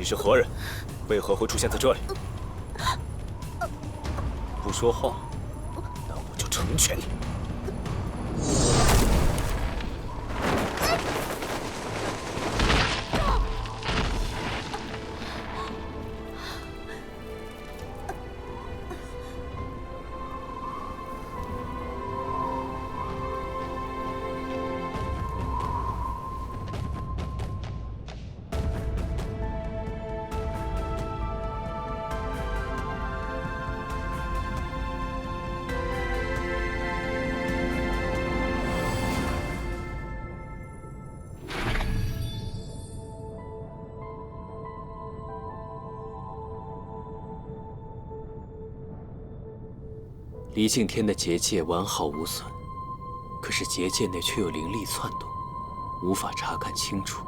是何人？为何会出现在这里？不说话，那我就成全你。离境天的结界完好无损，可是结界内却有灵力窜动，无法查看清楚。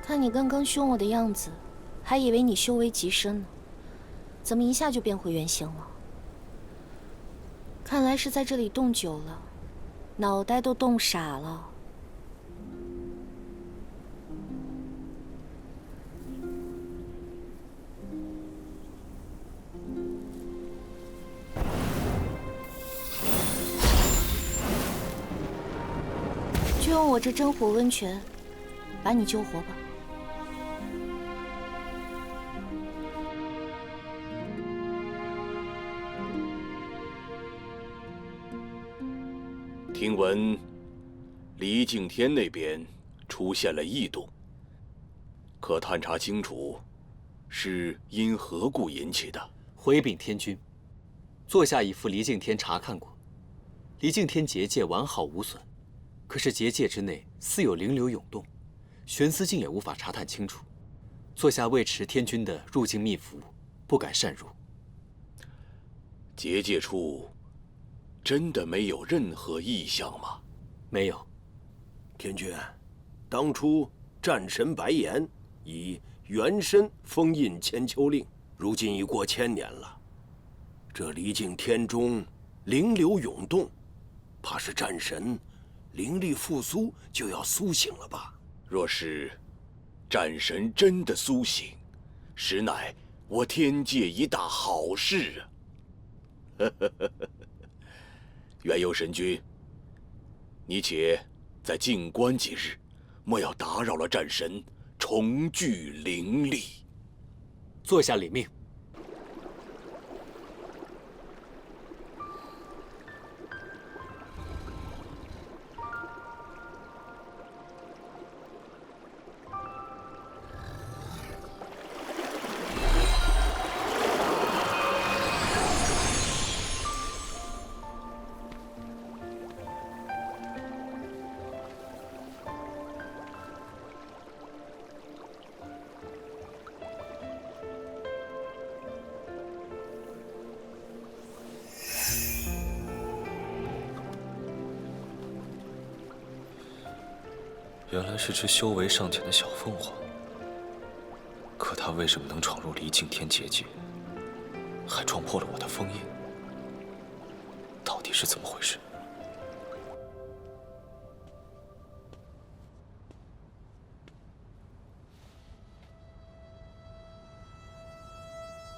看你刚刚凶我的样子，还以为你修为极深呢，怎么一下就变回原形了？看来是在这里冻久了，脑袋都冻傻了。就用我这真火温泉，把你救活吧。听闻离境天那边出现了异动，可探查清楚是因何故引起的。回禀天君，坐下一副离境天查看过，离境天结界完好无损，可是结界之内似有灵流涌动，玄思境也无法查探清楚。坐下未持天君的入境秘符，不敢擅入。结界处真的没有任何异象吗？没有。天君，当初战神白岩以原身封印千秋令，如今已过1000年了。这离境天中灵流涌动，怕是战神灵力复苏就要苏醒了吧？若是战神真的苏醒，实乃我天界一大好事啊！元幽神君，你且再静观几日，莫要打扰了战神重聚灵力。坐下领命。原来是只修为尚浅的小凤凰，可它为什么能闯入离境天结界，还撞破了我的封印？到底是怎么回事？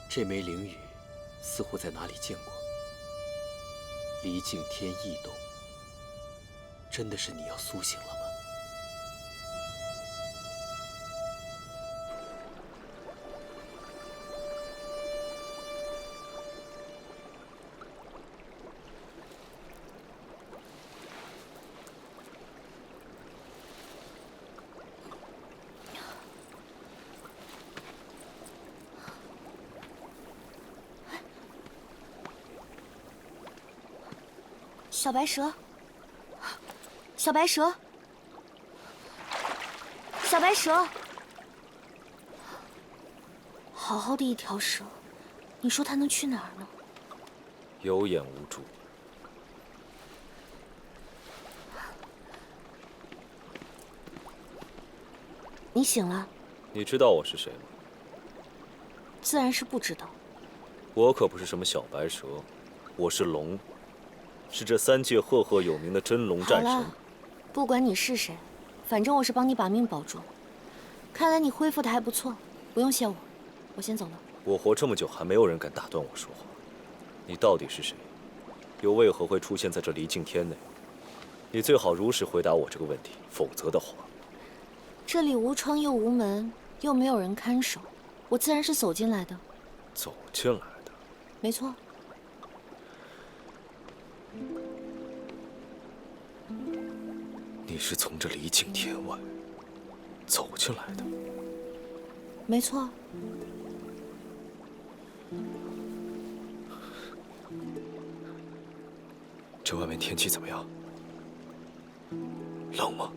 这枚灵羽似乎在哪里见过。离境天异动，真的是你要苏醒了吗？小白蛇，小白蛇，小白蛇，好好的一条蛇，你说它能去哪儿呢？有眼无珠。你醒了？你知道我是谁吗？自然是不知道。我可不是什么小白蛇，我是龙，是这3界赫赫有名的真龙战神。好了，不管你是谁，反正我是帮你把命保住了。看来你恢复的还不错，不用谢我，我先走了。我活这么久，还没有人敢打断我说话。你到底是谁？又为何会出现在这离境天内？你最好如实回答我这个问题，否则的话，这里无窗又无门，又没有人看守，我自然是走进来的。走进来的。没错。你是从这离境天外走进来的？没错。这外面天气怎么样？冷吗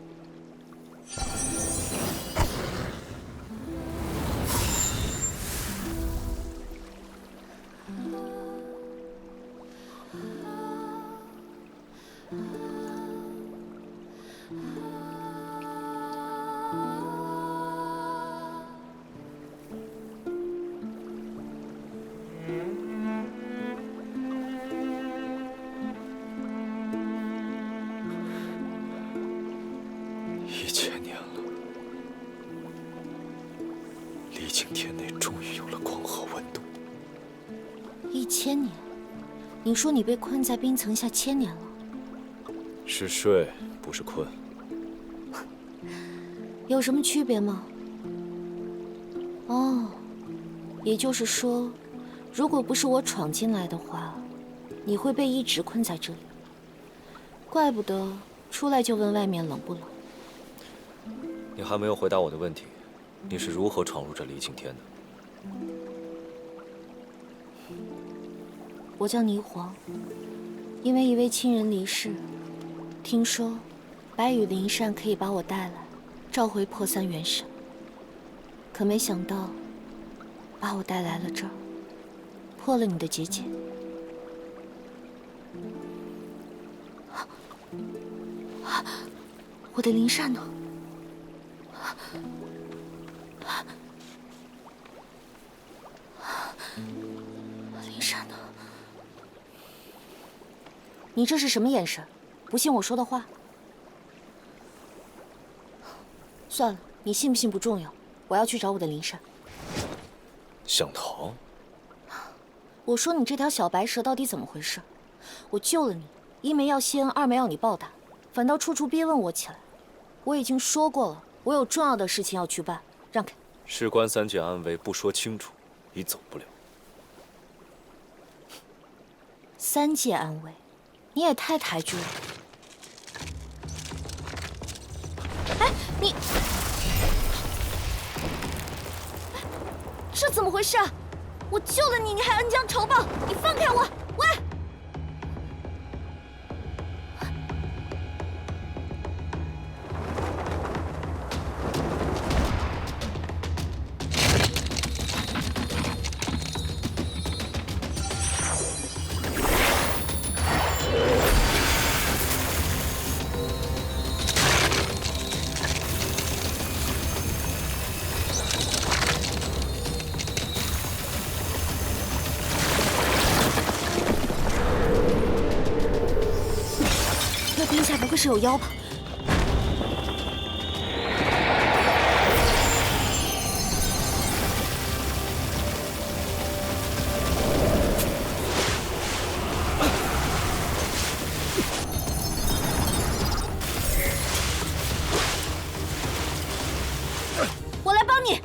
？1000年了，离境天内终于有了光和温度。1000年？你说你被困在冰层下1000年了？是睡，不是困。有什么区别吗？哦，也就是说，如果不是我闯进来的话，你会被一直困在这里。怪不得出来就问外面冷不冷。你还没有回答我的问题，你是如何闯入这离境天的？我叫霓凰，因为一位亲人离世，听说白羽灵扇可以把我带来，召回破三元神。可没想到，把我带来了这儿，破了你的结界。我的灵扇呢？灵扇呢？你这是什么眼神？不信我说的话？算了，你信不信不重要，我要去找我的灵扇。想逃？我说你这条小白蛇到底怎么回事？我救了你，一没要谢恩，二没要你报答，反倒处处逼问我起来。我已经说过了，我有重要的事情要去办，让开。事关3界安危，不说清楚，你走不了。3界安危，你也太抬举了。哎，你这怎么回事啊？我救了你，你还恩将仇报！你放开我！喂！冰下不会是有妖吧？我来帮你。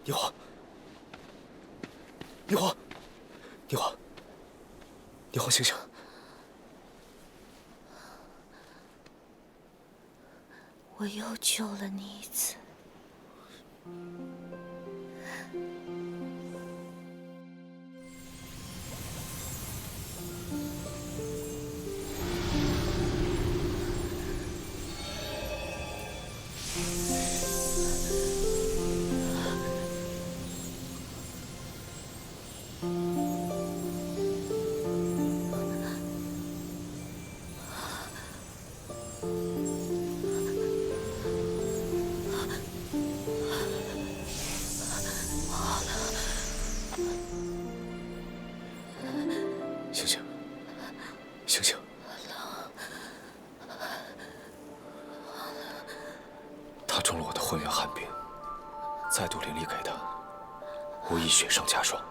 霓凰，霓凰，霓凰，霓凰，醒醒！我又救了你一次。醒醒，醒醒！他中了我的混元寒冰，再度灵力给他，无疑雪上加霜。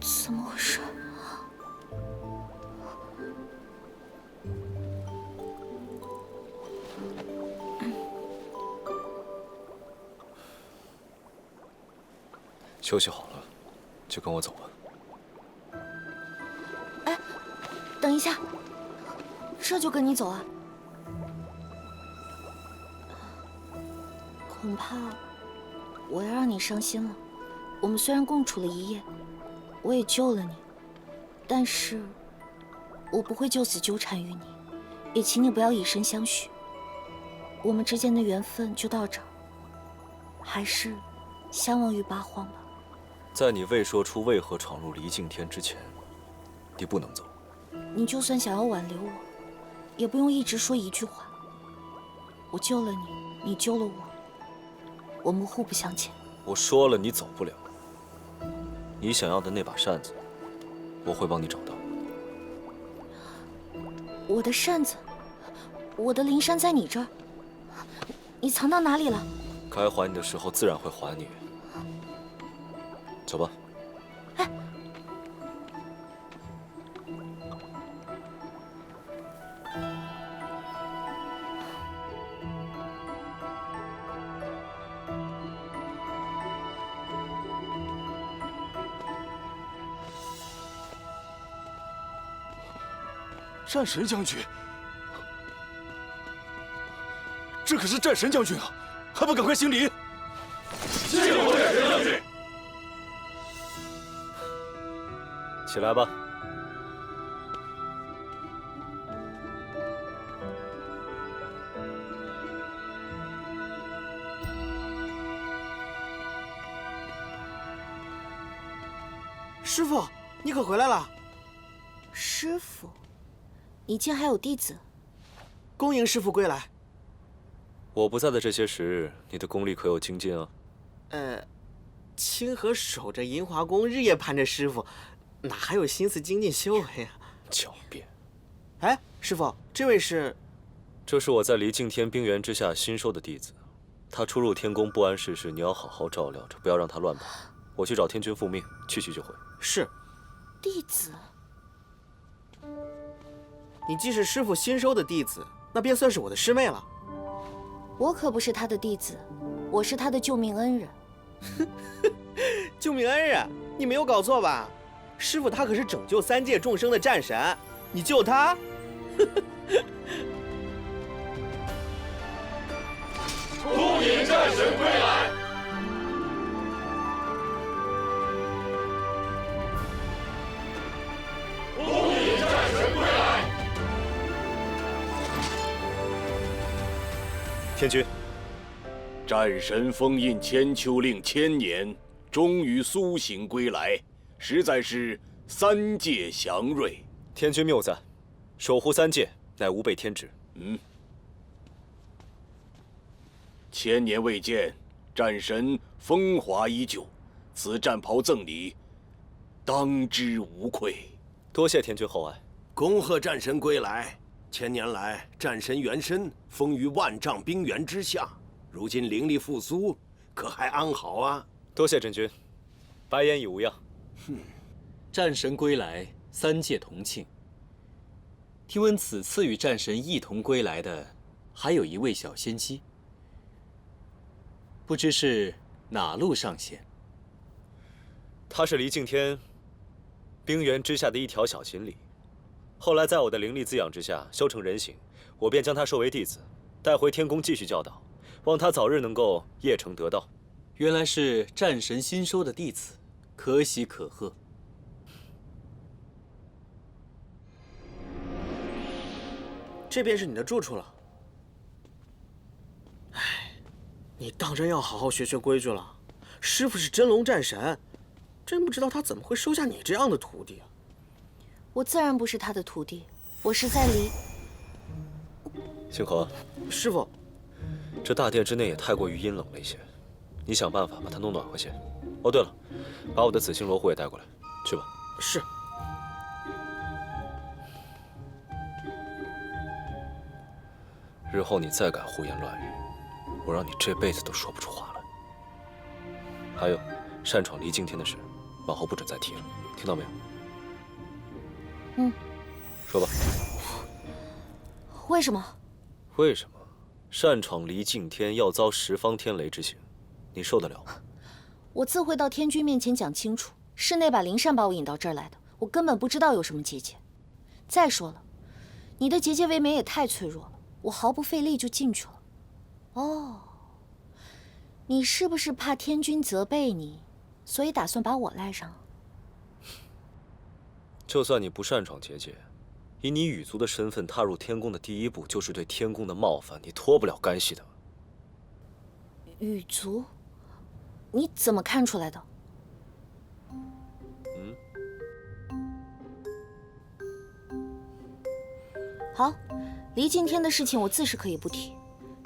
怎么回事？休息好了，就跟我走吧。哎，等一下，这就跟你走啊？恐怕我要让你伤心了。我们虽然共处了一夜，我也救了你，但是我不会就此纠缠于你，也请你不要以身相许。我们之间的缘分就到这儿，还是相忘于八荒吧。在你未说出为何闯入离境天之前，你不能走。你就算想要挽留我，也不用一直说一句话。我救了你，你救了我，我们互不相欠。我说了，你走不了。你想要的那把扇子，我会帮你找到。我的扇子，我的灵扇在你这儿，你藏到哪里了？该还你的时候自然会还你。走吧。哎，战神将军，这可是战神将军啊，还不赶快行礼！谢谢我战神将军。起来吧。师傅，你可回来了！师傅，你竟还有弟子？恭迎师傅归来。我不在的这些时日，你的功力可有精进啊？清河守着银华宫，日夜盼着师傅，哪还有心思精进修为啊？狡辩！哎，师傅，这位是？这是我在离境天冰原之下新收的弟子，他出入天宫不谙世事，你要好好照料着，不要让他乱跑。我去找天君复命，去就回。是。弟子，你既是师父新收的弟子，那便算是我的师妹了。我可不是他的弟子，我是他的救命恩人。救命恩人，你没有搞错吧？师父他可是拯救3界众生的战神，你救他？突引战神归来！突引战神归来！天君，战神封印千秋令1000年，终于苏醒归来，实在是3界祥瑞。天君谬赞，守护3界乃吾辈天职。1000年未见，战神风华依旧，此战袍赠礼，当之无愧。多谢天君厚爱，恭贺战神归来。1000年来，战神原身封于万丈冰原之下，如今灵力复苏，可还安好啊？多谢真君，白眼已无恙。战神归来，3界同庆。听闻此次与战神一同归来的，还有一位小仙姬，不知是哪路上仙？他是离敬天冰原之下的一条小锦鲤，后来在我的灵力滋养之下修成人形，我便将他收为弟子，带回天宫继续教导，望他早日能够业成得道。原来是战神新收的弟子，可喜可贺。这便是你的住处了。唉，你当真要好好学学规矩了。师父是真龙战神，真不知道他怎么会收下你这样的徒弟啊！我自然不是他的徒弟，我是在离。星河，师父，这大殿之内也太过于阴冷了一些，你想办法把它弄暖和些。哦，对了，把我的紫星罗壶也带过来，去吧。是。日后你再敢胡言乱语，我让你这辈子都说不出话来。还有，擅闯离敬天的事，往后不准再提了，听到没有？说吧。为什么？为什么？擅闯离敬天要遭10方天雷之刑，你受得了吗？我自会到天君面前讲清楚，是那把灵扇把我引到这儿来的，我根本不知道有什么结界。再说了，你的结界未免也太脆弱了，我毫不费力就进去了。哦，你是不是怕天君责备你，所以打算把我赖上？就算你不擅闯结界，以你羽族的身份踏入天宫的第一步就是对天宫的冒犯，你脱不了干系的。羽族？你怎么看出来的？好，离敬天的事情我自是可以不提，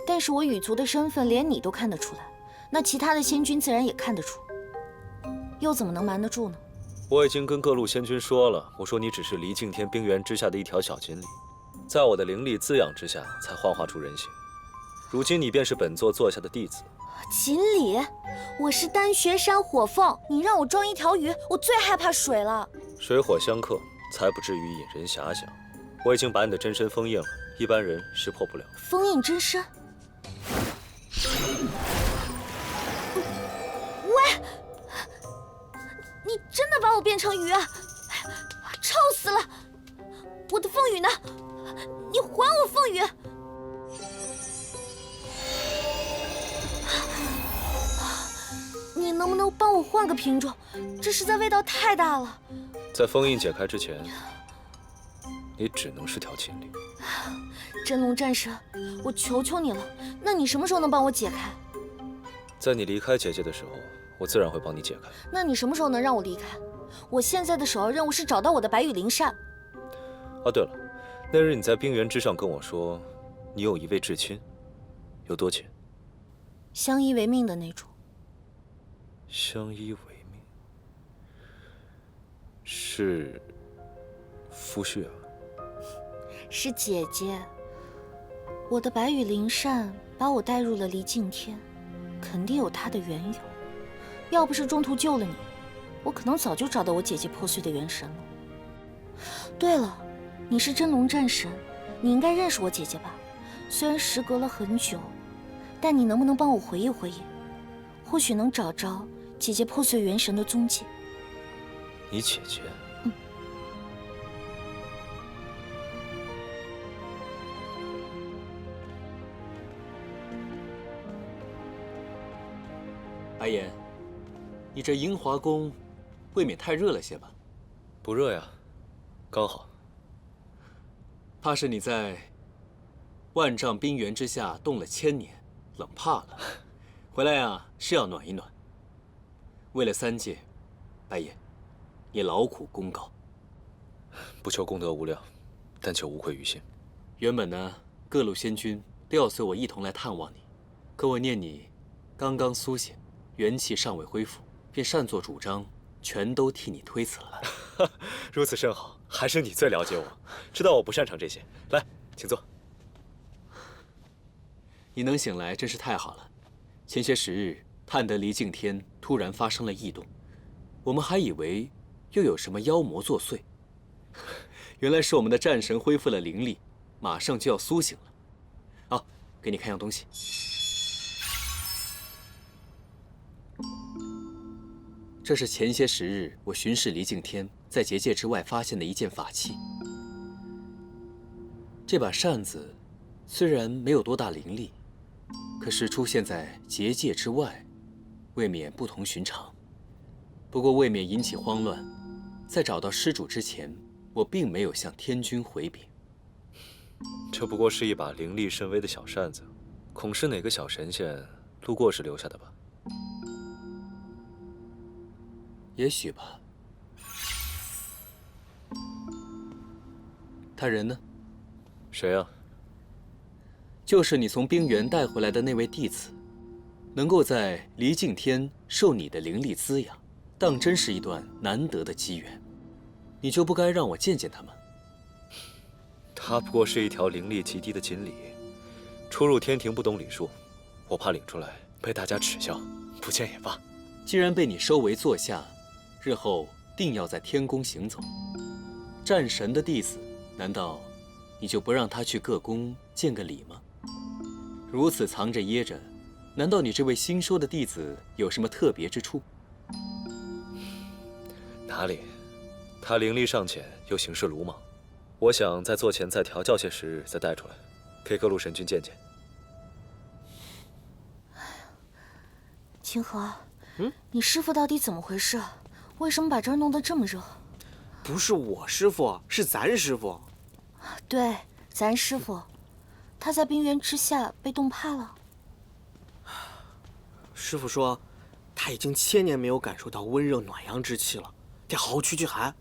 但是我羽族的身份连你都看得出来，那其他的仙君自然也看得出，又怎么能瞒得住呢？我已经跟各路仙君说了，我说你只是离敬天冰原之下的一条小锦鲤，在我的灵力滋养之下才幻化出人形。如今你便是本座座下的弟子。锦鲤，我是丹穴山火凤，你让我装一条鱼，我最害怕水了。水火相克，才不至于引人遐想。我已经把你的真身封印了，一般人识破不了。封印真身？喂，你真的把我变成鱼啊？臭死了！我的凤羽呢？你还我凤羽！你能不能帮我换个品种？这实在味道太大了。在封印解开之前，你只能是条锦鲤。真龙战神，我求求你了，那你什么时候能帮我解开？在你离开结界的时候，我自然会帮你解开。那你什么时候能让我离开？我现在的首要任务是找到我的白羽灵扇。啊，对了，那日你在冰原之上跟我说，你有一位至亲，有多亲？相依为命的那种。相依为命，是夫婿啊？是姐姐。我的白羽灵扇把我带入了离敬天，肯定有它的缘由。要不是中途救了你，我可能早就找到我姐姐破碎的元神了。对了，你是真龙战神，你应该认识我姐姐吧？虽然时隔了很久，但你能不能帮我回忆回忆？或许能找着姐姐破碎元神的踪迹。你姐姐？白岩，你这樱华宫未免太热了些吧？不热呀，刚好。怕是你在万丈冰原之下冻了1000年，冷怕了。回来呀，是要暖一暖。为了3界，白岩，你劳苦功高。不求功德无量，但求无愧于心。原本呢，各路仙君都要随我一同来探望你，可我念你刚刚苏醒，元气尚未恢复，便擅作主张，全都替你推辞了。如此甚好，还是你最了解我，知道我不擅长这些。来，请坐。你能醒来真是太好了。前些时日，探得离境天突然发生了异动，我们还以为又有什么妖魔作祟，原来是我们的战神恢复了灵力，马上就要苏醒了。好，给你看样东西。这是前些时日我巡视离境天在结界之外发现的一件法器。这把扇子虽然没有多大灵力，可是出现在结界之外，未免不同寻常。不过未免引起慌乱，在找到施主之前，我并没有向天君回禀。这不过是一把灵力甚微的小扇子，恐是哪个小神仙路过时留下的吧？也许吧。他人呢？谁啊？就是你从冰原带回来的那位弟子，能够在离境天受你的灵力滋养，当真是一段难得的机缘。你就不该让我见见他吗？他不过是一条灵力极低的锦鲤，初入天庭不懂礼数，我怕领出来被大家耻笑，不见也罢。既然被你收为座下，日后定要在天宫行走。战神的弟子，难道你就不让他去各宫见个礼吗？如此藏着掖着，难道你这位新收的弟子有什么特别之处？哪里？他灵力尚浅，又行事鲁莽，我想在座前再调教些时日，再带出来，给各路神君见见。清河，你师父到底怎么回事？为什么把这儿弄得这么热？不是我师父，是咱师父。对，咱师父，他在冰原之下被冻怕了。师父说，他已经1000年没有感受到温热暖阳之气了，得好好驱寒。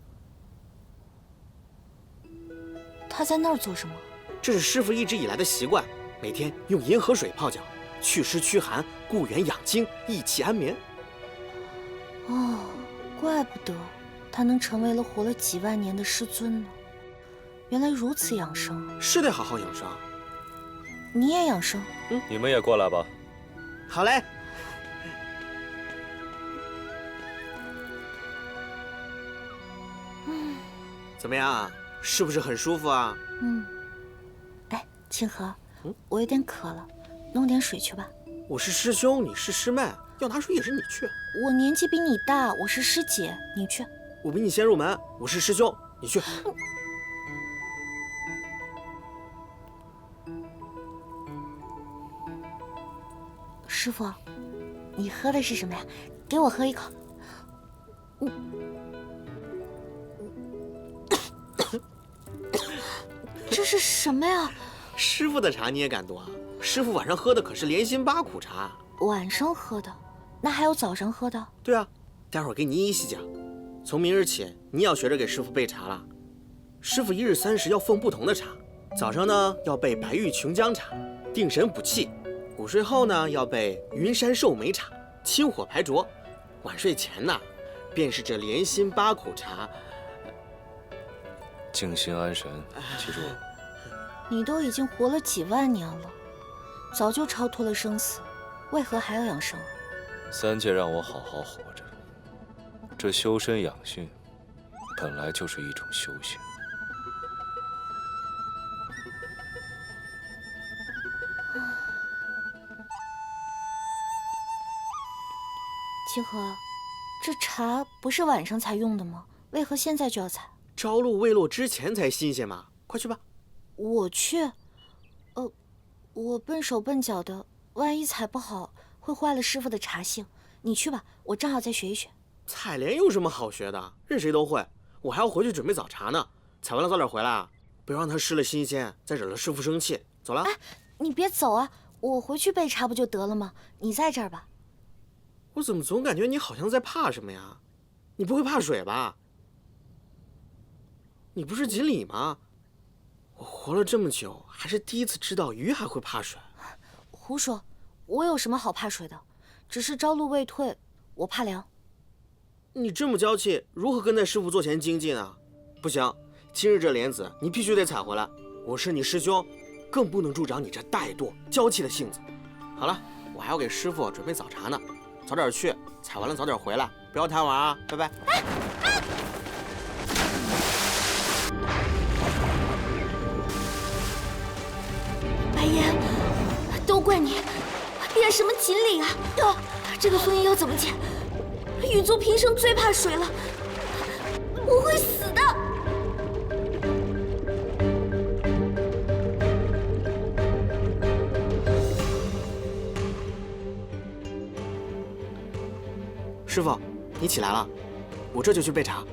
他在那儿做什么？这是师父一直以来的习惯，每天用银河水泡脚，祛湿驱寒，固元养精，益气安眠。哦，怪不得他能成为了活了几万年的师尊呢。原来如此养生，是得好好养生。你也养生？你们也过来吧。好嘞。怎么样？是不是很舒服啊？哎，清河，我有点渴了，弄点水去吧。我是师兄，你是师妹，要拿水也是你去。我年纪比你大，我是师姐，你去。我比你先入门，我是师兄，你去。师傅，你喝的是什么呀？给我喝一口。这是什么呀？师傅的茶你也敢夺啊？师傅晚上喝的可是莲心8苦茶。晚上喝的，那还有早上喝的？对啊，待会儿给你一一细讲。从明日起，你要学着给师傅备茶了。师傅1日3时要奉不同的茶，早上呢要备白玉琼浆茶，定神补气；午睡后呢要备云山寿眉茶，清火排浊；晚睡前呢，便是这莲心8苦茶。静心安神，记住了。你都已经活了几万年了，早就超脱了生死，为何还要养生？三界让我好好活着，这修身养性本来就是一种修行。清河，这茶不是晚上才用的吗？为何现在就要采？朝露未落之前才新鲜嘛，快去吧。我去？我笨手笨脚的，万一采不好，会坏了师傅的茶性。你去吧，我正好再学一学。采莲有什么好学的？任谁都会。我还要回去准备早茶呢。采完了早点回来啊，不要让它失了新鲜，再惹了师傅生气。走了。哎，你别走啊，我回去备茶不就得了吗？你在这儿吧。我怎么总感觉你好像在怕什么呀？你不会怕水吧？你不是锦鲤吗？我活了这么久，还是第一次知道鱼还会怕水。胡说，我有什么好怕水的？只是朝露未退，我怕凉。你这么娇气，如何跟在师傅座前精进啊？不行，今日这莲子你必须得采回来。我是你师兄，更不能助长你这怠惰娇气的性子。好了，我还要给师傅准备早茶呢。早点去，采完了早点回来，不要贪玩啊！拜拜。白岩，都怪你，变什么锦鲤啊！这个枫叶要怎么解？羽族平生最怕水了，我会死的。师傅，你起来了，我这就去备茶。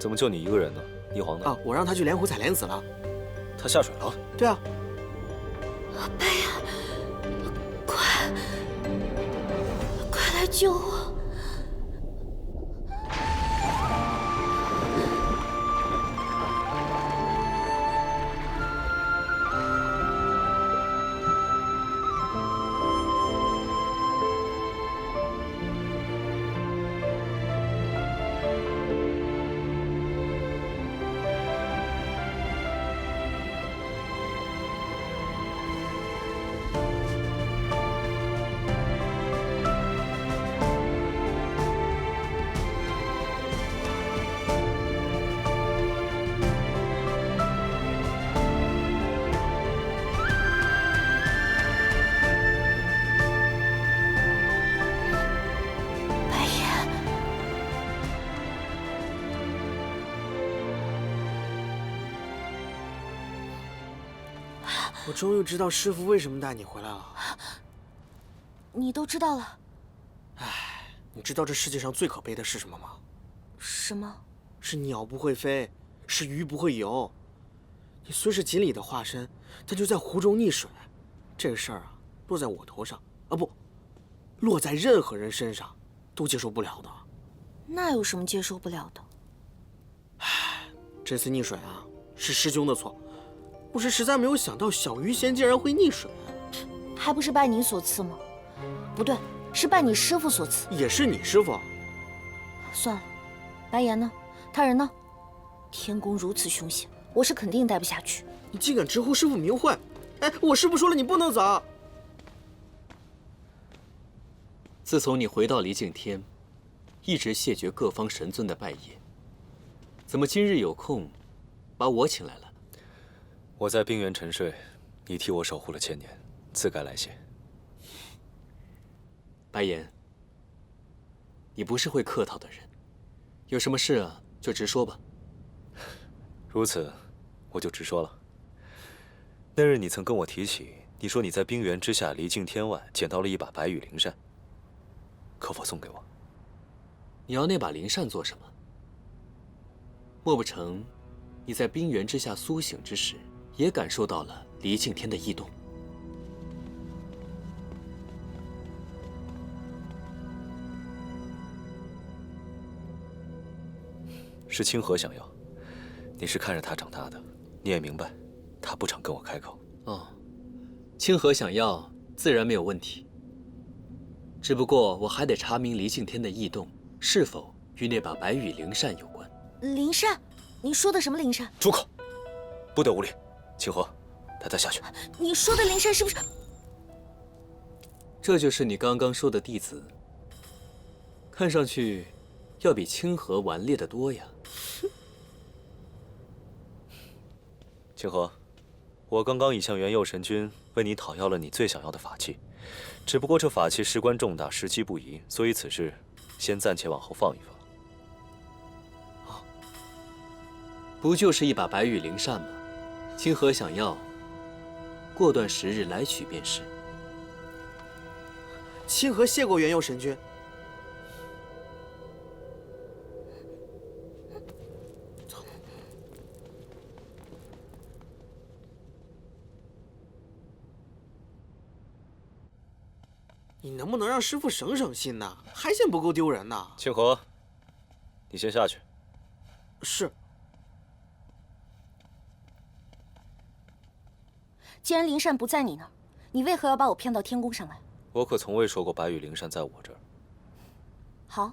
怎么就你一个人呢？霓凰呢？啊，我让他去莲湖采莲子了。他下水了？对啊。白岩，快来救我！我终于知道师傅为什么带你回来了。你都知道了？你知道这世界上最可悲的是什么吗？什么？是鸟不会飞，是鱼不会游。你虽是锦鲤的化身，但就在湖中溺水，这个事儿啊，落在我头上啊不，落在任何人身上，都接受不了的。那有什么接受不了的？这次溺水啊，是师兄的错。我是实在没有想到小鱼仙竟然会溺水，还不是拜你所赐吗？不对，是拜你师傅所赐。也是你师傅。算了，白岩呢？他人呢？天宫如此凶险，我是肯定待不下去。你竟敢直呼师傅名讳！哎，我师傅说了，你不能走。自从你回到离境天，一直谢绝各方神尊的拜谒，怎么今日有空，把我请来了？我在冰原沉睡，你替我守护了千年，自该来谢。白岩，你不是会客套的人，有什么事啊就直说吧。如此，我就直说了。那日你曾跟我提起，你说你在冰原之下离境天外捡到了一把白羽灵扇，可否送给我？你要那把灵扇做什么？莫不成你在冰原之下苏醒之时，也感受到了离境天的异动？是清河想要，你是看着他长大的，你也明白，他不常跟我开口。哦，清河想要，自然没有问题。只不过我还得查明离境天的异动是否与那把白羽灵扇有关。灵扇？你说的什么灵扇？住口！不得无礼！清河，带他下去。你说的灵扇是不是？这就是你刚刚说的弟子，看上去要比清河顽劣得多呀。清河，我刚刚已向元佑神君为你讨要了你最想要的法器，只不过这法器事关重大，时机不宜，所以此事先暂且往后放一放。不就是一把白羽灵扇吗？清河想要，过段时日来取便是。清河谢过元佑神君。你能不能让师傅省省心呢？还嫌不够丢人呢？清河，你先下去。是。既然灵扇不在你那儿，你为何要把我骗到天宫上来？我可从未说过白羽灵扇在我这儿。好，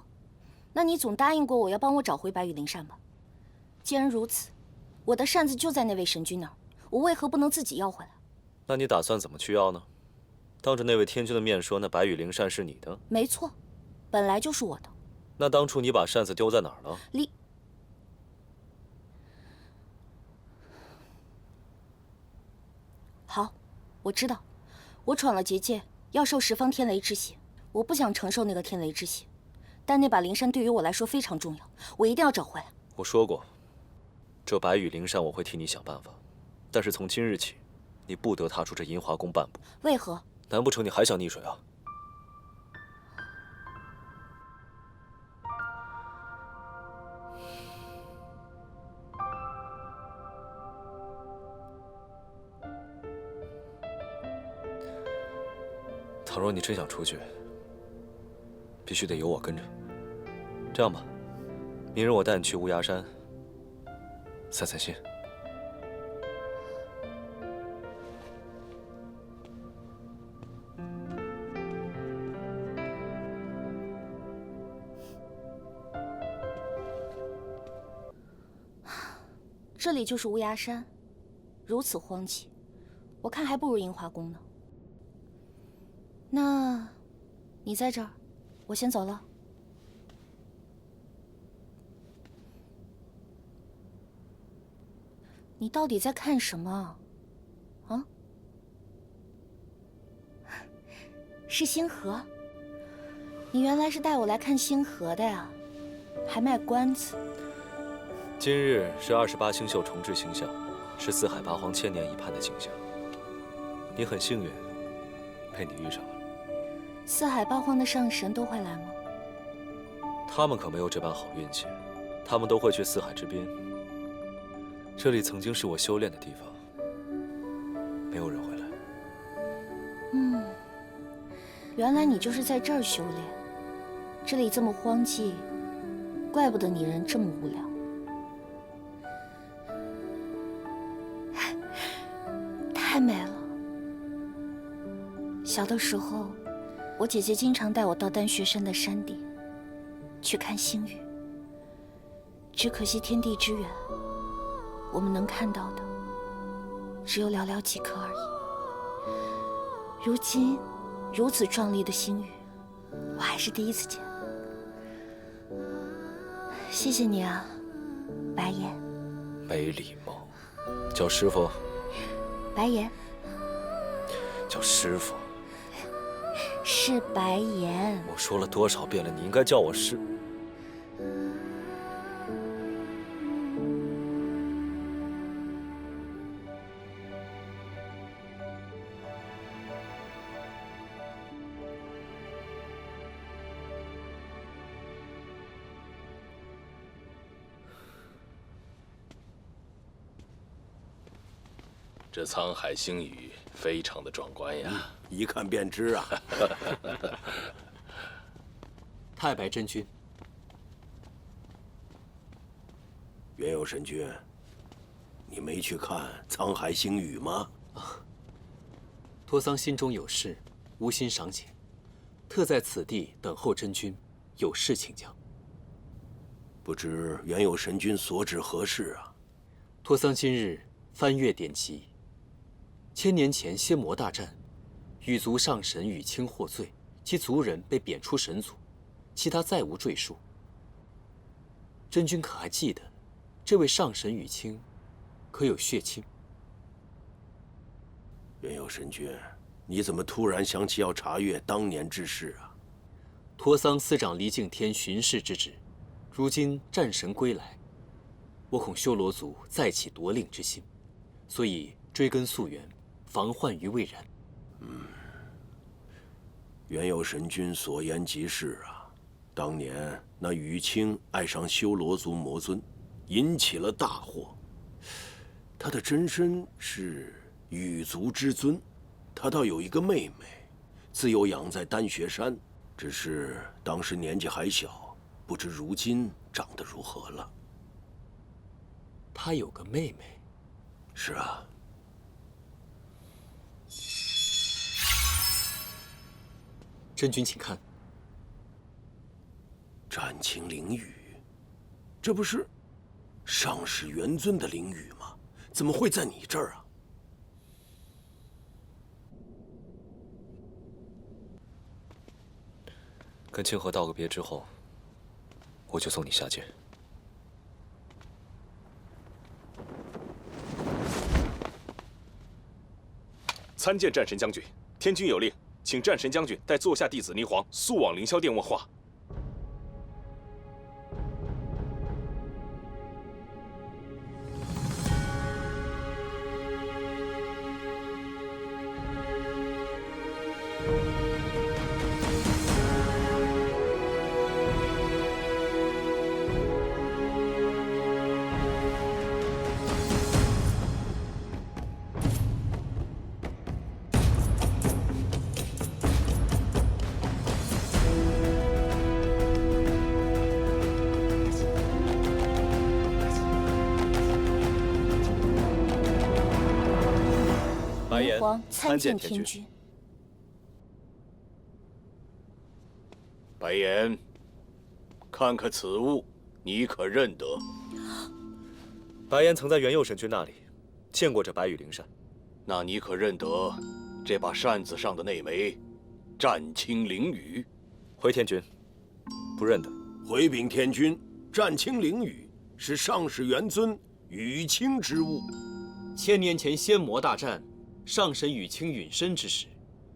那你总答应过我要帮我找回白羽灵扇吧？既然如此，我的扇子就在那位神君那儿，我为何不能自己要回来？那你打算怎么去要呢？当着那位天君的面说那白羽灵扇是你的？没错，本来就是我的。那当初你把扇子丢在哪儿了？好，我知道，我闯了结界，要受10方天雷之血，我不想承受那个天雷之血，但那把灵扇对于我来说非常重要，我一定要找回来。我说过，这白羽灵扇我会替你想办法，但是从今日起，你不得踏出这银华宫半步。为何？难不成你还想溺水啊？倘若你真想出去，必须得有我跟着。这样吧，明日我带你去乌崖山散散心。这里就是乌崖山，如此荒寂，我看还不如银华宫呢。那，你在这儿，我先走了。你到底在看什么？啊？是星河？你原来是带我来看星河的呀，还卖关子。今日是28星宿重置星象，是四海八荒千年一盼的景象。你很幸运，被你遇上了。四海八荒的上神都会来吗？他们可没有这般好运气，他们都会去四海之滨。这里曾经是我修炼的地方，没有人会来。原来你就是在这儿修炼。这里这么荒寂，怪不得你人这么无聊。太美了。小的时候，我姐姐经常带我到丹穴山的山顶去看星雨。只可惜天地之远，我们能看到的只有寥寥几颗而已。如今如此壮丽的星雨，我还是第一次见。谢谢你啊，白岩。没礼貌，叫师傅。白岩。叫师傅。是白岩。我说了多少遍了，你应该叫我师。这沧海星宇非常的壮观呀，一看便知啊。太白真君，元佑神君，你没去看沧海星宇吗？托桑心中有事，无心赏景，特在此地等候真君，有事请教。不知元佑神君所指何事啊？托桑今日翻阅典籍，1000年前仙魔大战，羽族上神羽清获罪，其族人被贬出神族，其他再无赘述。真君可还记得，这位上神羽清，可有血亲？元佑神君，你怎么突然想起要查阅当年之事啊？陀桑司长黎敬天巡视之职，如今战神归来，我恐修罗族再起夺令之心，所以追根溯源，防患于未然。元佑神君所言极是啊。当年那羽清爱上修罗族魔尊，引起了大祸。他的真身是羽族之尊，他倒有一个妹妹，自幼养在丹穴山，只是当时年纪还小，不知如今长得如何了。他有个妹妹。是啊。真君，请看。战青灵羽，这不是上世元尊的灵羽吗？怎么会在你这儿啊？跟清河道个别之后，我就送你下界。参见战神将军，天君有令，请战神将军带座下弟子霓凰速往凌霄殿问话。霓凰参见天君。白岩，看看此物，你可认得？白岩曾在元佑神君那里见过这白羽灵扇。那你可认得这把扇子上的那枚战青灵羽？回天君，不认得。回禀天君，战青灵羽是上世元尊羽清之物。千年前仙魔大战，上神羽清陨身之时，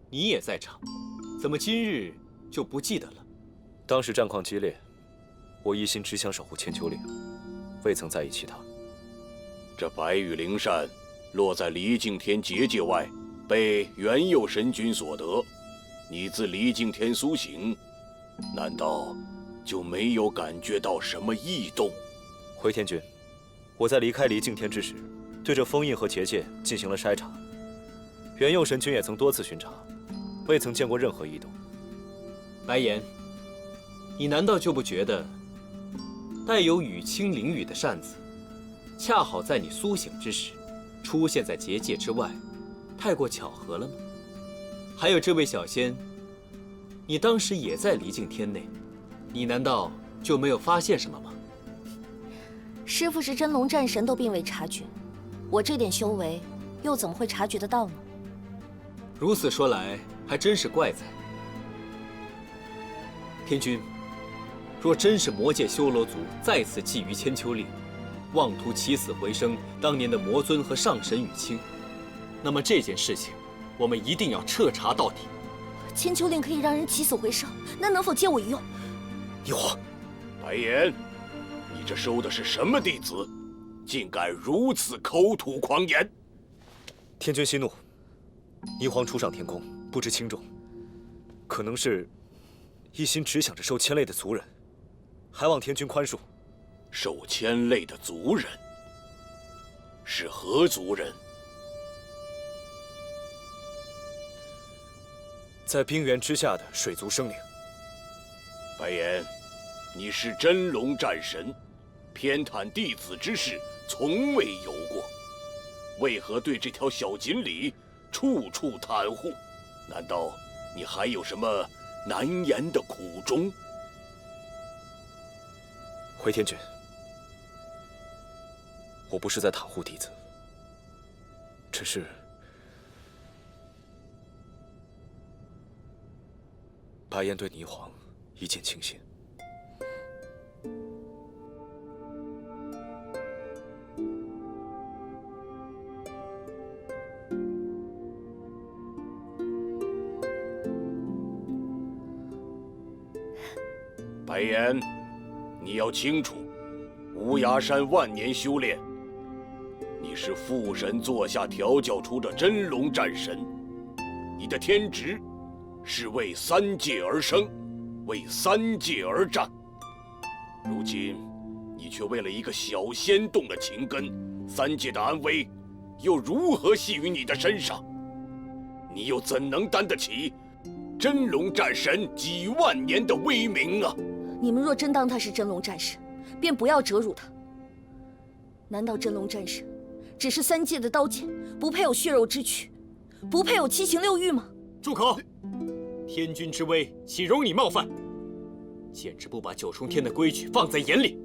你也在场，怎么今日就不记得了？当时战况激烈，我一心只想守护千秋令，未曾在意其他。这白羽灵扇落在离境天结界外，被元佑神君所得。你自离境天苏醒，难道就没有感觉到什么异动？回天君，我在离开离境天之时，对这封印和结界进行了筛查。元佑神君也曾多次巡查，未曾见过任何异动。白岩，你难道就不觉得带有羽清灵羽的扇子，恰好在你苏醒之时，出现在结界之外，太过巧合了吗？还有这位小仙，你当时也在离境天内，你难道就没有发现什么吗？师父是真龙战神都并未察觉，我这点修为又怎么会察觉得到呢？如此说来，还真是怪才。天君，若真是魔界修罗族再次觊觎千秋令，妄图起死回生当年的魔尊和上神羽清，那么这件事情，我们一定要彻查到底。千秋令可以让人起死回生，那能否借我一用？霓凰，白岩，你这收的是什么弟子，竟敢如此口吐狂言？天君息怒，霓凰初上天宫，不知轻重，可能是一心只想着受牵累的族人，还望天君宽恕。受牵累的族人是何族人？在冰原之下的水族生灵。白岩，你是真龙战神，偏袒弟子之事从未有过，为何对这条小锦鲤处处袒护？难道你还有什么难言的苦衷？回天君，我不是在袒护弟子，只是白岩对霓凰一见倾心。白岩，你要清楚，乌崖山万年修炼，你是父神座下调教出的真龙战神，你的天职是为三界而生，为三界而战。如今，你却为了一个小仙动了情根，三界的安危又如何系于你的身上？你又怎能担得起真龙战神几万年的威名啊？你们若真当他是真龙战神，便不要折辱他。难道真龙战神只是三界的刀剑，不配有血肉之躯，不配有七情六欲吗？住口！天君之威，岂容你冒犯？简直不把九重天的规矩放在眼里。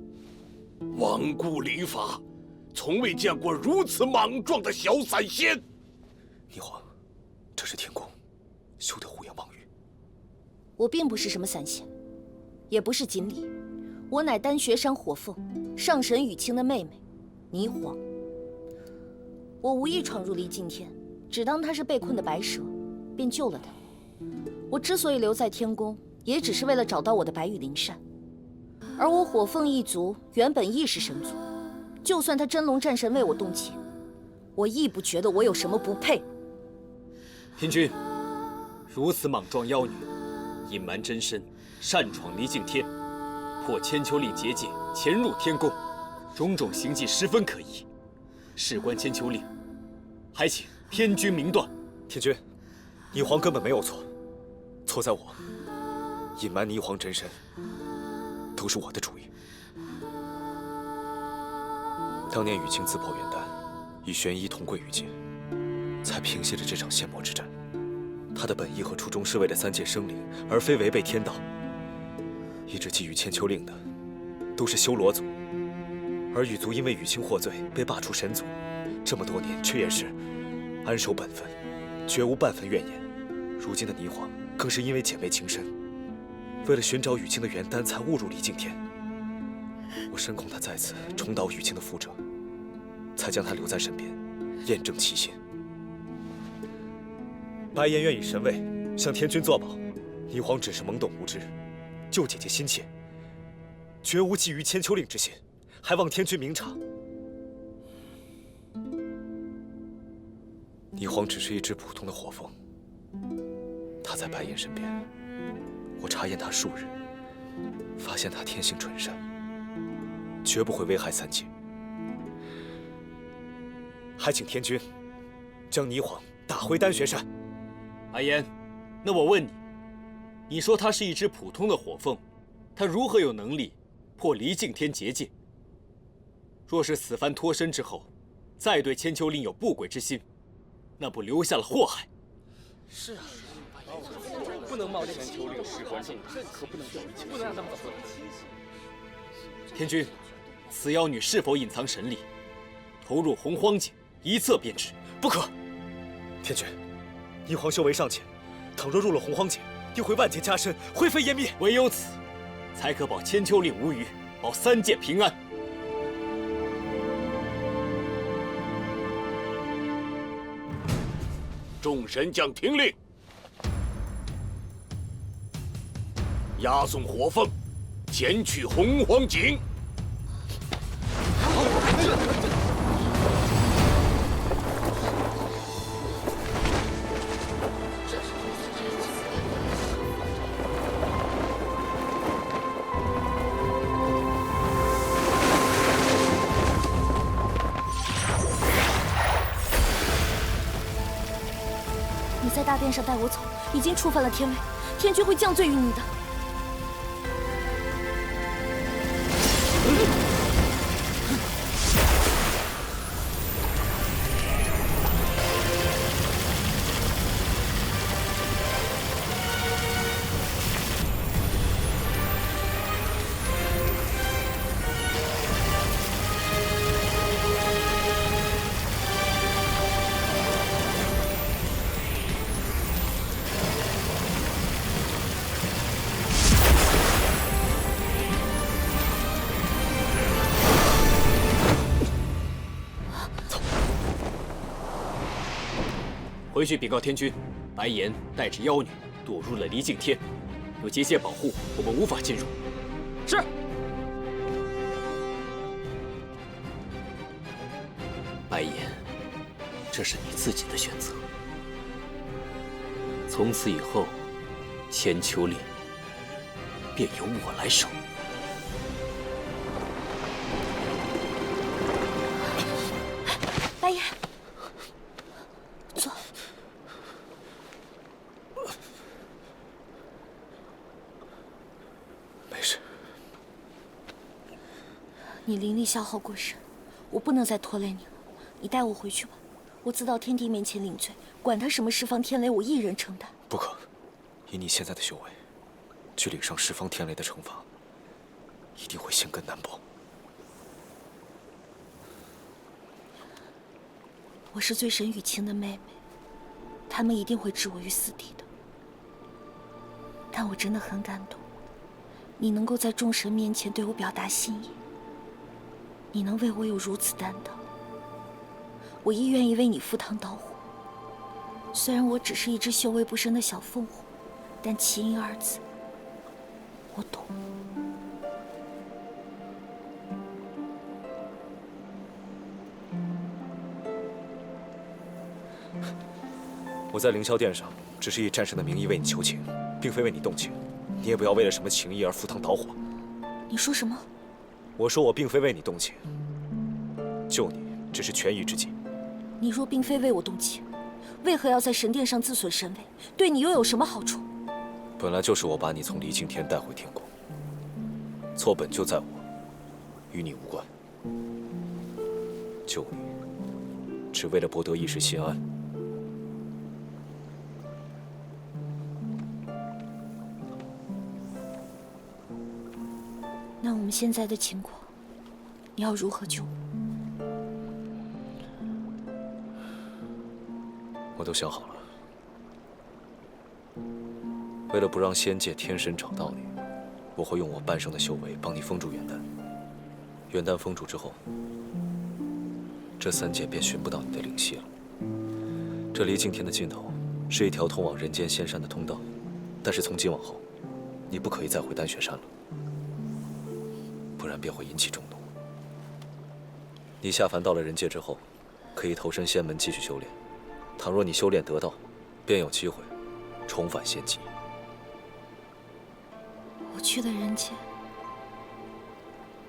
罔顾礼法，从未见过如此莽撞的小散仙。霓凰，这是天宫，休得胡言妄语。我并不是什么散仙，也不是锦鲤，我乃丹穴山火凤上神雨清的妹妹，霓凰。我无意闯入离境天，只当她是被困的白蛇，便救了她。我之所以留在天宫，也只是为了找到我的白羽灵扇。而我火凤一族原本亦是神族，就算他真龙战神为我动情，我亦不觉得我有什么不配。天君，如此莽撞妖女，隐瞒真身，擅闯离境天，破千秋令结界，潜入天宫，种种行迹十分可疑。事关千秋令，还请天君明断。天君，霓凰根本没有错，错在我隐瞒霓凰真身，都是我的主意。当年雨清自破元丹，与玄一同归于尽，才平息了这场仙魔之战。他的本意和初衷是为了三界生灵，而非违背天道。一直觊觎千秋令的，都是修罗族，而羽族因为雨清获罪，被罢出神族，这么多年却也是安守本分，绝无半分怨言。如今的霓凰更是因为姐妹情深，为了寻找雨清的元丹，才误入离境天。我深恐他再次重蹈雨清的覆辙，才将他留在身边，验证其心。白岩愿以神位向天君作保，霓凰只是懵懂无知，救姐姐心切，绝无觊觎千秋令之心，还望天君明察。霓凰只是一只普通的火凤，她在白岩身边，我查验她数日，发现她天性纯善，绝不会危害三界。还请天君将霓凰打回丹穴山。白岩，那我问你，你说她是一只普通的火凤，她如何有能力破离境天结界？若是此番脱身之后，再对千秋令有不轨之心，那不留下了祸害？是啊，不能冒千秋令事关重大，可不能掉以轻心，不能让他们走了。天君，此妖女是否隐藏神力？投入洪荒界，一测便知。不可！天君，霓凰修为尚浅，倘若入了洪荒界，定会万劫加身，灰飞烟灭。唯有此，才可保千秋令无虞，保三界平安。众神将听令，押送火凤前去洪荒井。你在大殿上带我走，已经触犯了天威，天君会降罪于你的。回去禀告天君，白岩带着妖女躲入了离境天，有结界保护，我们无法进入。是。白岩，这是你自己的选择。从此以后，千秋令便由我来守。白岩，坐。没事。你灵力消耗过深，我不能再拖累你了。你带我回去吧，我自到天帝面前领罪，管他什么十方天雷，我一人承担。不可，以你现在的修为，去领上十方天雷的惩罚，一定会心肝难保。我是醉神雨晴的妹妹，他们一定会置我于死地的。但我真的很感动，你能够在众神面前对我表达心意，你能为我有如此担当，我亦愿意为你赴汤蹈火。虽然我只是一只修为不深的小凤凰，但麒麟二字，我懂。我在凌霄殿上只是以战神的名义为你求情，并非为你动情。你也不要为了什么情谊而赴汤蹈火。你说什么？我说我并非为你动情，救你只是权宜之计。你若并非为我动情，为何要在神殿上自损神威？对你又有什么好处？本来就是我把你从离境天带回天宫，错本就在我，与你无关。救你，只为了博得一时心安。那我们现在的情况，你要如何救我？我都想好了。为了不让仙界天神找到你，我会用我半生的修为帮你封住元丹。元丹封住之后，这三界便寻不到你的灵犀了。这离境天的尽头是一条通往人间仙山的通道，但是从今往后，你不可以再回丹雪山了，不然便会引起众怒。你下凡到了人界之后，可以投身仙门继续修炼。倘若你修炼得道，便有机会重返仙籍。我去了人间，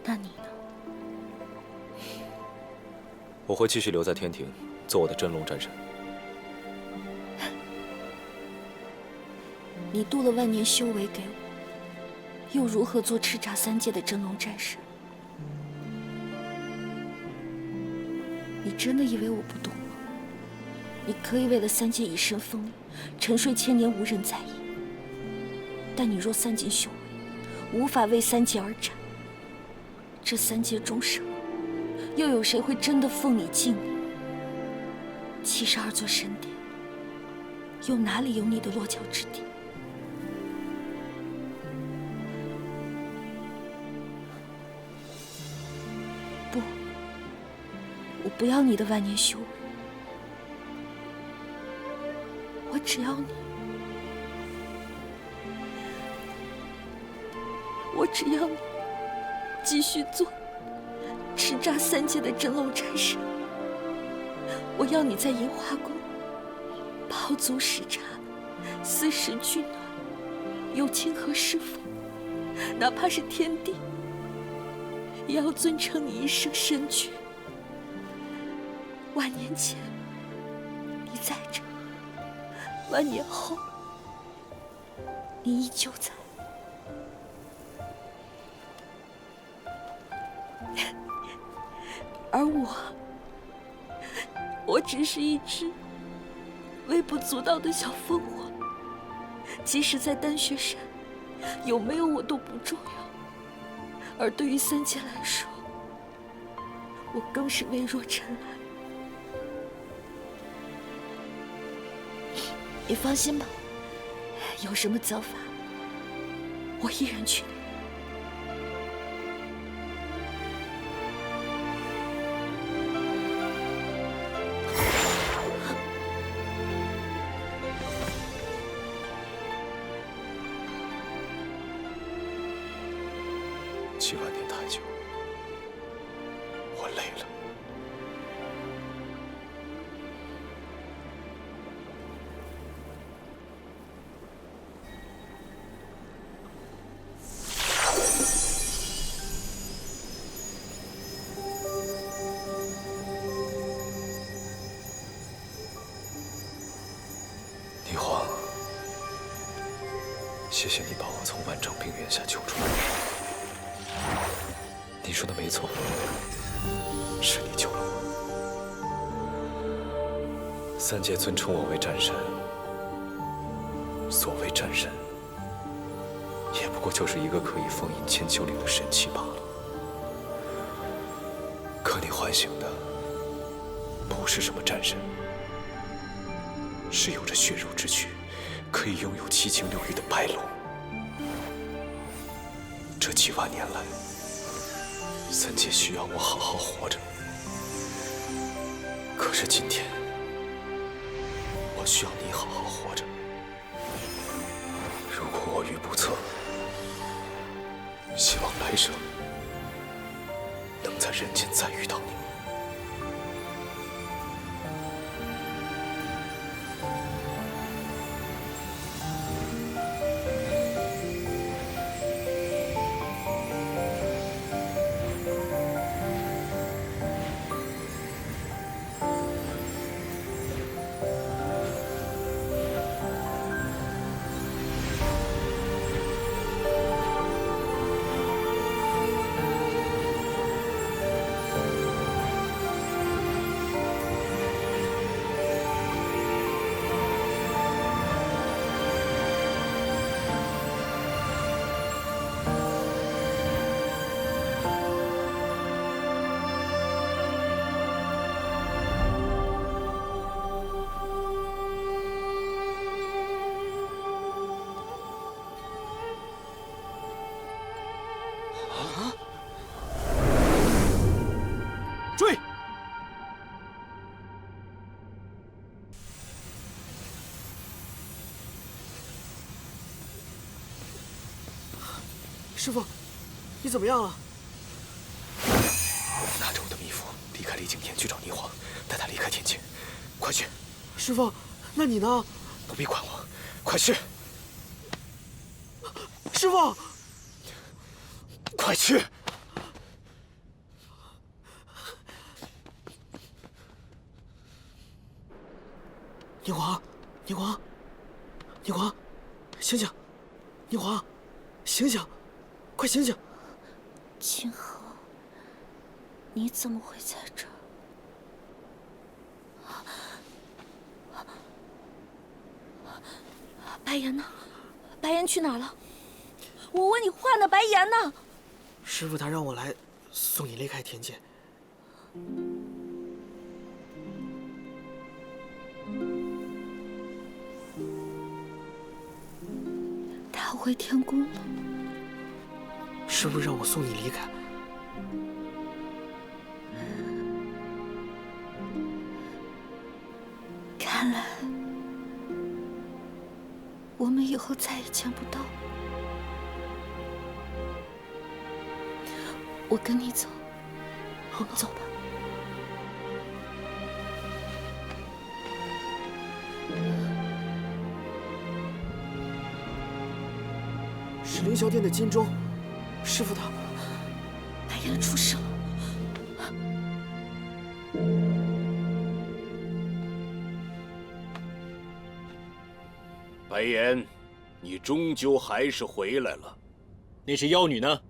那你呢？我会继续留在天庭，做我的真龙战神。你渡了万年修为给我，又如何做叱咤三界的真龙战神？你真的以为我不懂吗？你可以为了三界以身封立，沉睡千年无人在意。但你若散尽修为，无法为三界而战，这三界众生，又有谁会真的奉你敬礼？72座神殿，又哪里有你的落脚之地？不，我不要你的万年修为，我只要你，我只要你继续做叱咤三界的真龙战神。我要你在银华宫饱足食茶，四时俱暖，有情和侍奉，哪怕是天帝，也要尊称你一声神君。万年前你在这，万年后你依旧在。而我只是一只微不足道的小凤凰，即使在丹雪山，有没有我都不重要。而对于三界来说，我更是微若尘埃。你放心吧，有什么责罚，我一人去理。7万年太久，我累了。霓凰，谢谢你把我从万丈冰原下救出来。你说的没错，是你救了我。3界尊称我为战神，所谓战神，也不过就是一个可以封印千秋岭的神器罢了。可你唤醒的不是什么战神，是有着血肉之躯，可以拥有7情6欲的白龙。这几万年来，3界需要我好好活着，可是今天，我需要你好好活着。如果我遇不测，希望来生能在人间再遇到你。追！师傅，你怎么样了？拿着我的秘符，离开离景天去找霓凰，带他离开天界。快去！师傅，那你呢？不必管我，快去！师傅，快去！霓凰，霓凰，霓凰，醒醒！霓凰，醒醒！快醒醒！清河，你怎么会在这儿？白岩呢？白岩去哪儿了？我问你话呢，白岩呢？师傅他让我来送你离开天界。他回天宫了。师傅让我送你离开。看来我们以后再也见不到。我跟你走，走吧。是凌霄殿的金钟，师傅他……白岩出事了。白岩，你终究还是回来了。那只妖女呢？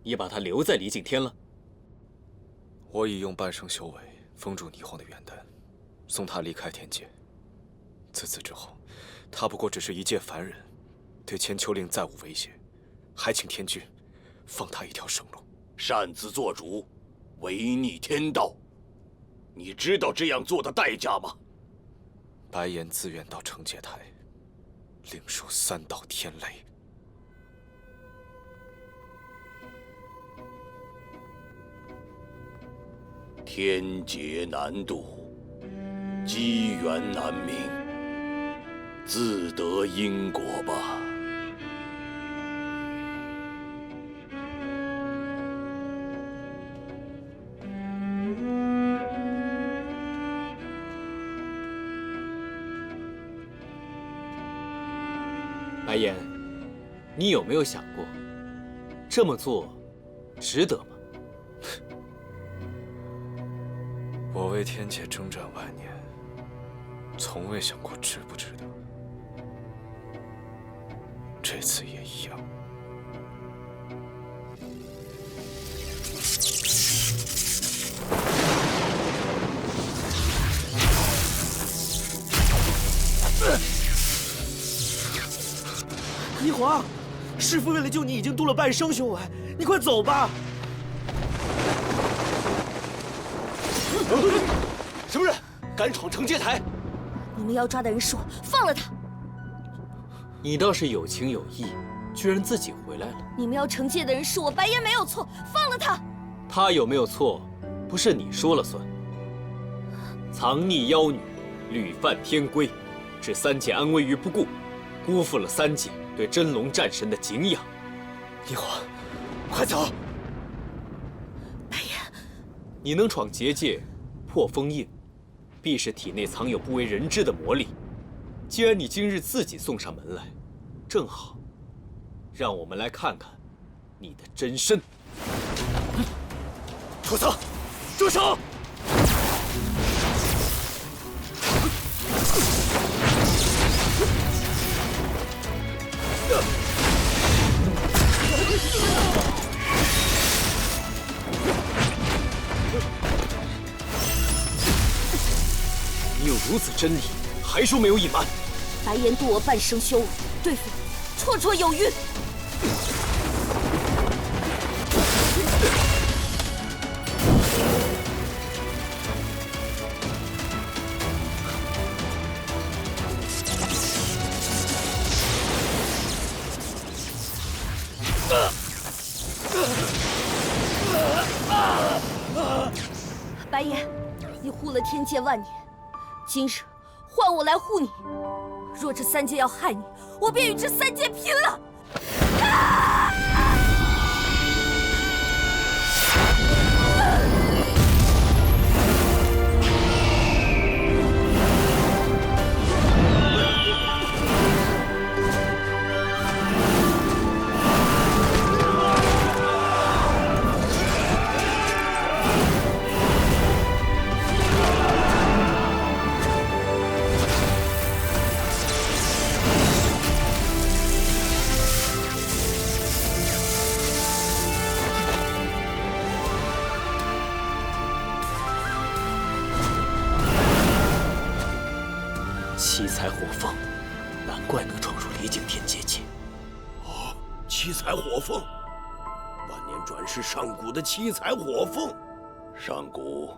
也把她留在离景天了。我已用半生修为封住霓凰的元丹，送她离开天界。自此之后，她不过只是一介凡人，对千秋令再无威胁，还请天君放她一条生路。擅自做主，违逆天道，你知道这样做的代价吗？白岩自愿到惩戒台，领受3道天雷。天劫难渡，机缘难明，自得因果吧。白岩，你有没有想过，这么做值得吗？我为天界征战万年，从未想过值不值得。这次也一样。霓凰，师父为了救你已经度了半生修为，你快走吧。什么人敢闯惩戒台？你们要抓的人是我，放了他！你倒是有情有义，居然自己回来了。你们要惩戒的人是我，白岩没有错，放了他！他有没有错，不是你说了算。藏匿妖女，屡犯天规，置三界安危于不顾，辜负了三界对真龙战神的敬仰。霓凰，快走！白岩，你能闯结界，破封印，必是体内藏有不为人知的魔力。既然你今日自己送上门来，正好，让我们来看看你的真身。畜生，住手！你有如此真理，还说没有隐瞒？白岩度我半生修为，对付你绰绰有余。白岩，你护了天界万年，今日换我来护你。若这三界要害你，我便与这三界拼了！七彩火凤，难怪能闯入离境天结界。哦，七彩火凤，万年转世上古的七彩火凤。上古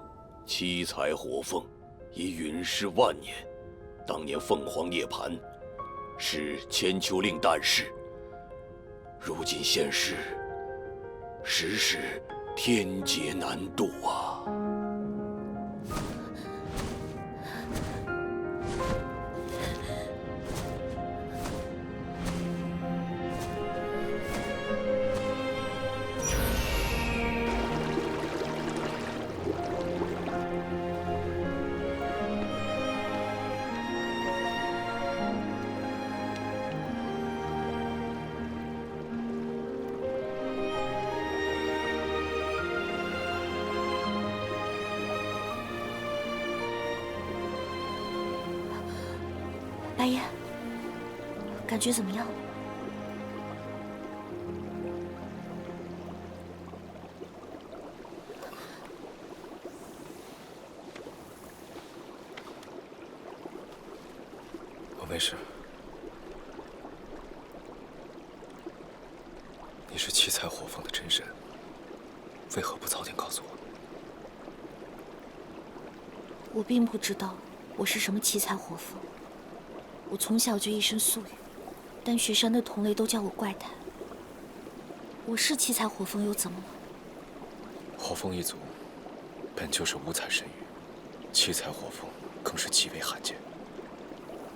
七彩火凤已陨世万年，当年凤凰涅槃，是千秋令诞世。如今现世，实是天劫难渡啊！白岩，感觉怎么样？我没事。你是七彩火凤的真身，为何不早点告诉我？我并不知道我是什么七彩火凤。我从小就一身素语，但雪山的同类都叫我怪谈。我是七彩火凤又怎么了？火凤一族本就是五彩神域，七彩火凤更是极为罕见。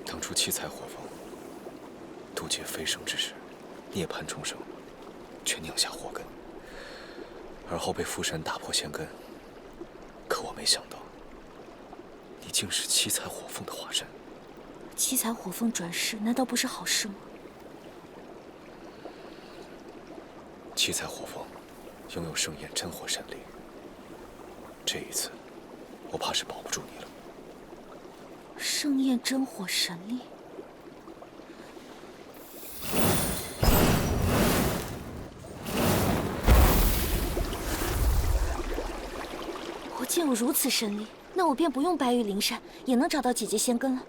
当初七彩火凤渡劫飞升之时，涅槃重生，却酿下祸根，而后被父神打破仙根。可我没想到，你竟是七彩火凤的化身。七彩火凤转世，难道不是好事吗？七彩火凤拥有盛焰真火神力，这一次，我怕是保不住你了。盛焰真火神力。我既有如此神力，那我便不用白玉灵山，也能找到姐姐仙根了。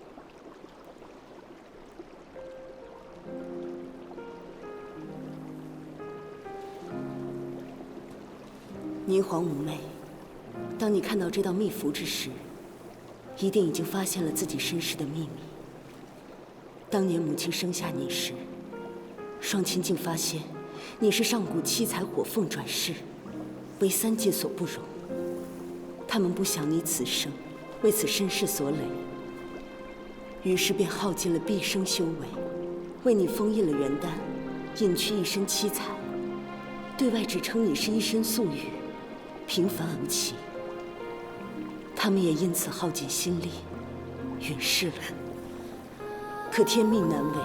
霓凰妩媚，当你看到这道秘符之时，一定已经发现了自己身世的秘密。当年母亲生下你时，双亲竟发现你是上古七彩火凤转世，为三界所不容。他们不想你此生为此身世所累，于是便耗尽了毕生修为，为你封印了元丹，隐去一身七彩，对外只称你是一身素玉，平凡无奇。他们也因此耗尽心力，陨世了。可天命难违，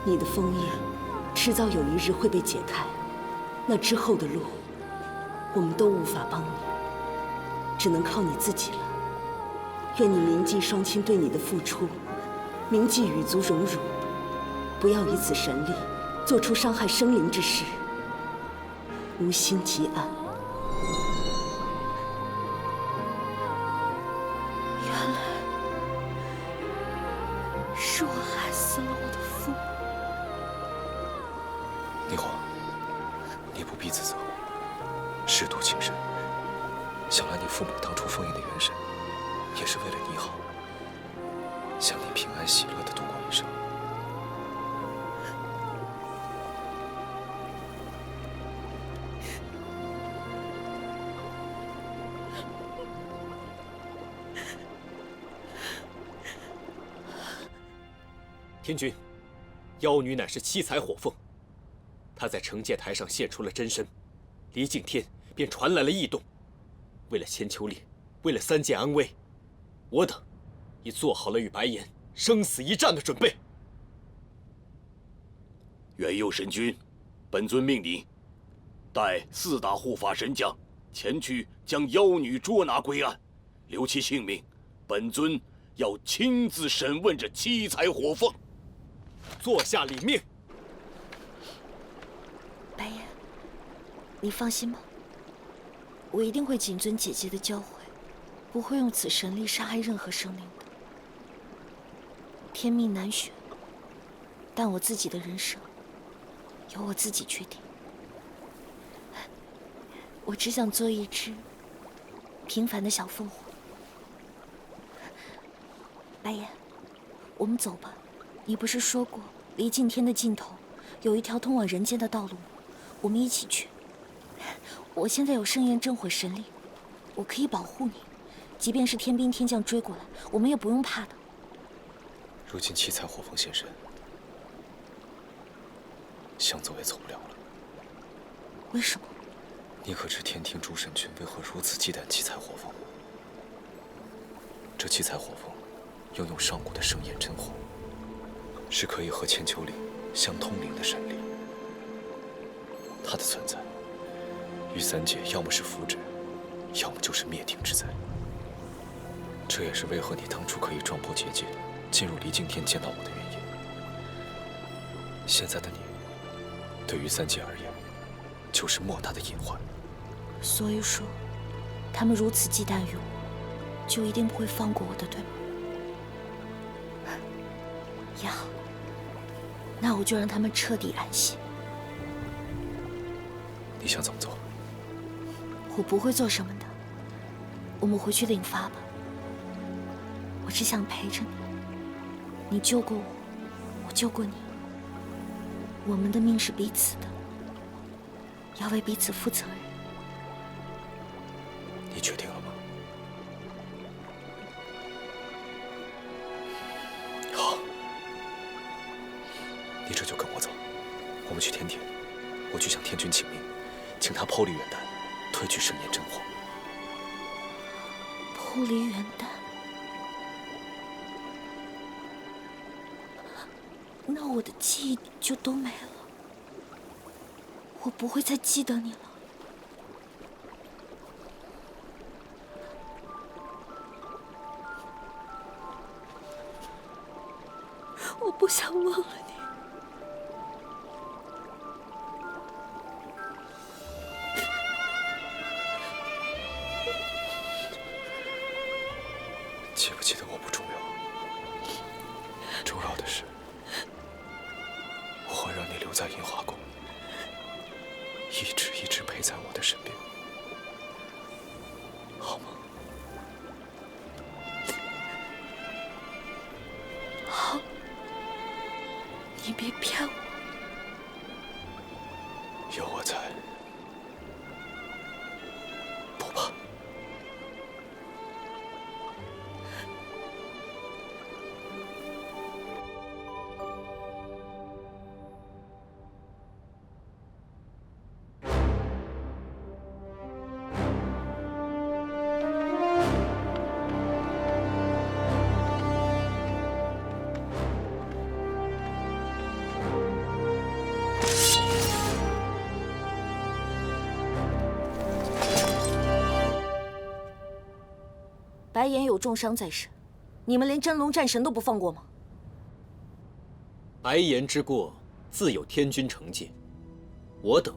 你的封印迟早有一日会被解开，那之后的路，我们都无法帮你，只能靠你自己了。愿你铭记双亲对你的付出，铭记羽族荣辱，不要以此神力做出伤害生灵之事，无心即安。原来是我害死了我的父母。霓凰，你不必自责，适度轻身。想来你父母当初封印的元神，也是为了你好，想你平安喜乐地度过一生。天君，妖女乃是七彩火凤，她在惩戒台上现出了真身，离境天便传来了异动。为了千秋令，为了三界安危，我等已做好了与白岩生死一战的准备。元佑神君，本尊命你带4大护法神将前去将妖女捉拿归案，留其性命，本尊要亲自审问这七彩火凤。坐下领命。白岩，你放心吧，我一定会谨遵姐姐的教诲，不会用此神力杀害任何生灵的。天命难选，但我自己的人生由我自己决定。我只想做一只平凡的小凤凰。白岩，我们走吧。你不是说过离境天的尽头有一条通往人间的道路吗？我们一起去。我现在有盛焰真火神力，我可以保护你，即便是天兵天将追过来，我们也不用怕的。如今七彩火凤现身，想走也走不了了。为什么？你可知天庭诸神君为何如此忌惮七彩火凤？这七彩火凤拥有上古的盛焰真火，是可以和千秋令相通灵的神力。它的存在，于三界要么是福祉，要么就是灭顶之灾。这也是为何你当初可以撞破结界，进入离境天见到我的原因。现在的你，对于三界而言，就是莫大的隐患。所以说，他们如此忌惮于我，就一定不会放过我的，对吗？也好，那我就让他们彻底安息。你想怎么做？我不会做什么的，我们回去领发吧。我只想陪着你，你救过我，我救过你，我们的命是彼此的，要为彼此负责任。你决定了吗？好，你这就跟我走，我们去天庭，我去向天君请命，请他剖离元丹，褪去盛焰真火。剖离元丹，那我的记忆就都没了。我不会再记得你了。我不想忘了你。记不记得我不重要，重要的是，我会让你留在银华宫，一直陪在我的身边，好吗？好，你别骗我。有我在，不怕。白岩有重伤在身，你们连真龙战神都不放过吗？白岩之过，自有天君惩戒。我等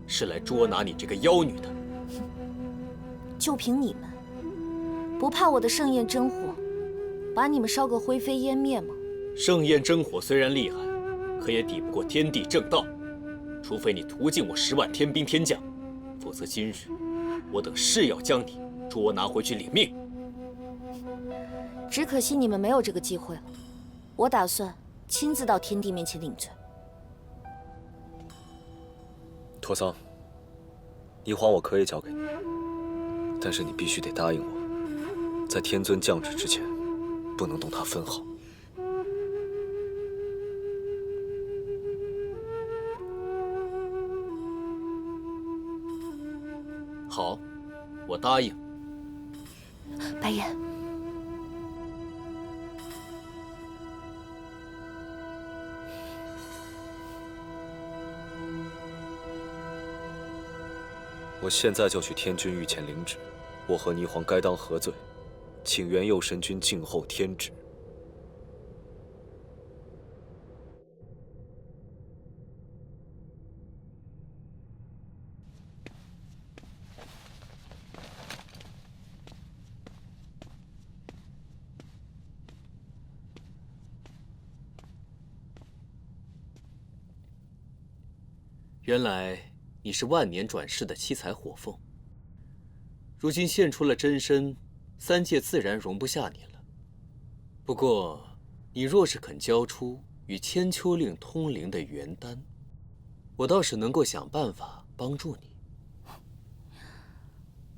是来捉拿你这个妖女的。就凭你们，不怕我的盛宴真火把你们烧个灰飞烟灭吗？盛宴真火虽然厉害，可也抵不过天地正道。除非你屠尽我10万天兵天将，否则今日我等誓要将你捉拿回去领命。只可惜你们没有这个机会了。我打算亲自到天帝面前领罪。陀桑，霓凰我可以交给你，但是你必须得答应我，在天尊降旨之前，不能动他分毫。好，我答应。白岩，我现在就去天君御前领旨，我和霓凰该当何罪？请元佑神君静候天旨。原来你是万年转世的七彩火凤，如今现出了真身，3界自然容不下你了。不过，你若是肯交出与千秋令通灵的元丹，我倒是能够想办法帮助你。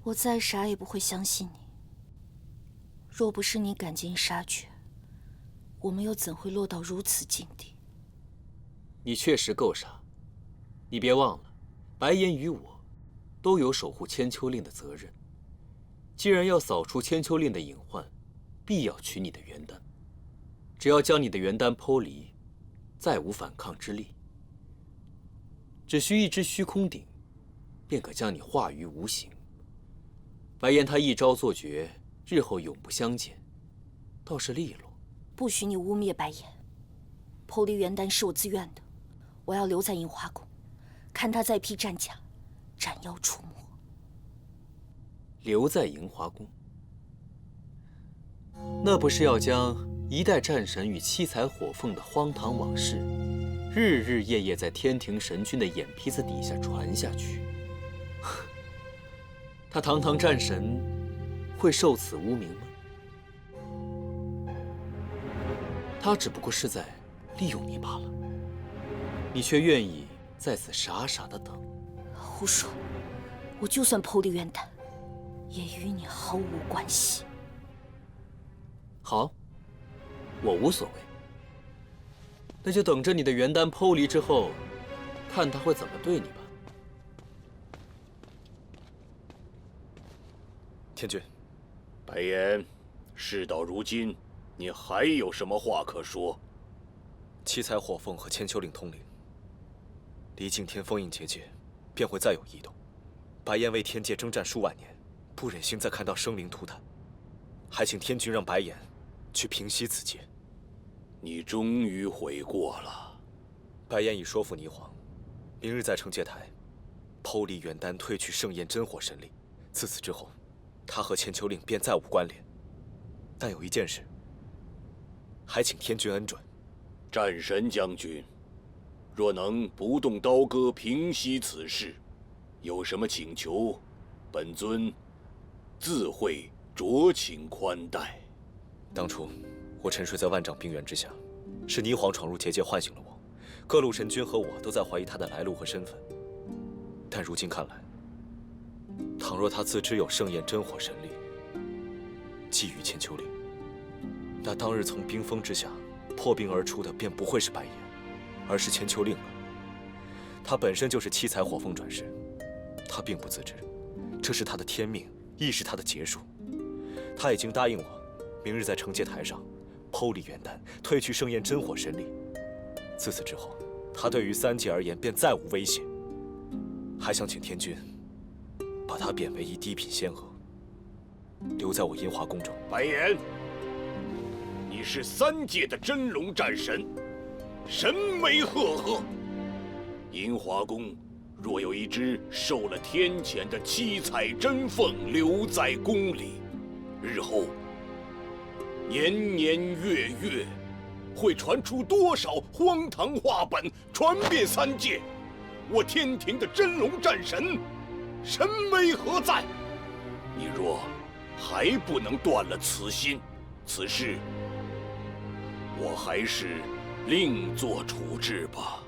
我再傻也不会相信你。若不是你赶尽杀绝，我们又怎会落到如此境地？你确实够傻。你别忘了，白岩与我都有守护千秋令的责任。既然要扫除千秋令的隐患，必要取你的元丹。只要将你的元丹剖离，再无反抗之力。只需一只虚空鼎，便可将你化于无形。白岩他一朝作绝，日后永不相见，倒是利落。不许你污蔑白岩。剖离元丹是我自愿的，我要留在银华宫，看他再披战甲，斩妖除魔。留在银华宫，那不是要将一代战神与七彩火凤的荒唐往事，日日夜夜在天庭神君的眼皮子底下传下去？他堂堂战神，会受此污名吗？他只不过是在利用你罢了，你却愿意在此傻傻的等。胡说！我就算剖离元丹，也与你毫无关系。好，我无所谓。那就等着你的元丹剖离之后，看他会怎么对你吧。天君，白岩，事到如今，你还有什么话可说？七彩火凤和千秋令通灵，离境天封印结界，便会再有异动。白岩为天界征战数万年，不忍心再看到生灵涂炭，还请天君让白岩去平息此劫。你终于悔过了。白岩已说服霓凰，明日在惩戒台剖离元丹，褪去圣焰真火神力。自此之后，他和千秋令便再无关联。但有一件事，还请天君恩准。战神将军，若能不动刀戈平息此事，有什么请求，本尊自会酌情宽待。当初我沉睡在万丈冰原之下，是霓凰闯入结界唤醒了我。各路神君和我都在怀疑他的来路和身份，但如今看来，倘若他自知有圣焰真火神力，觊觎千秋令，那当日从冰封之下破冰而出的便不会是白岩，而是千秋令了。他本身就是七彩火凤转世，他并不自知，这是他的天命，亦是他的劫数。他已经答应我，明日在惩戒台上剖离元丹，褪去圣焰真火神力。自此之后，他对于三界而言便再无威胁。还想请天君把他贬为一低品仙娥，留在我银华宫中。白岩，你是三界的真龙战神，神威赫赫。银华宫若有一只受了天谴的七彩真凤留在宫里，日后年年月月会传出多少荒唐话本，传遍三界。我天庭的真龙战神，神威何在？你若还不能断了此心，此事我还是另作处置吧。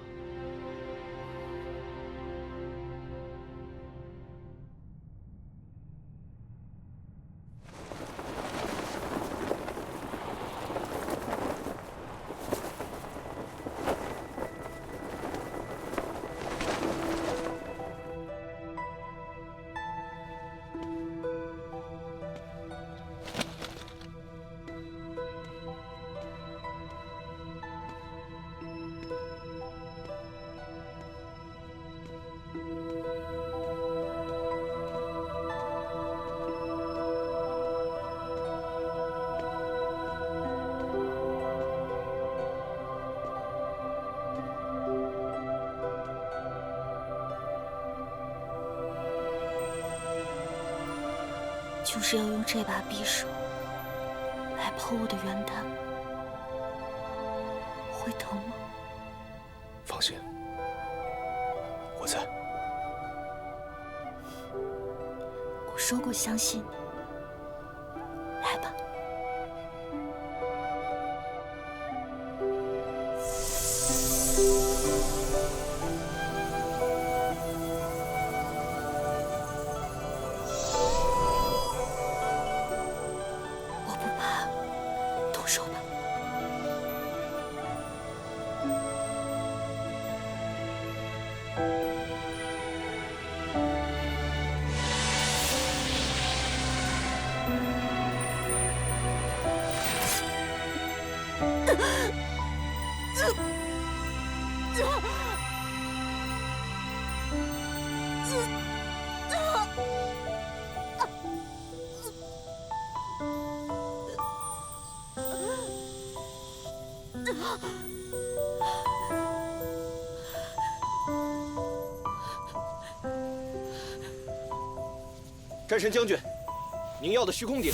就是要用这把匕首来剖我的元丹，会疼吗？放心，我在。我说过相信你，来吧。手吧。战神将军，您要的虚空鼎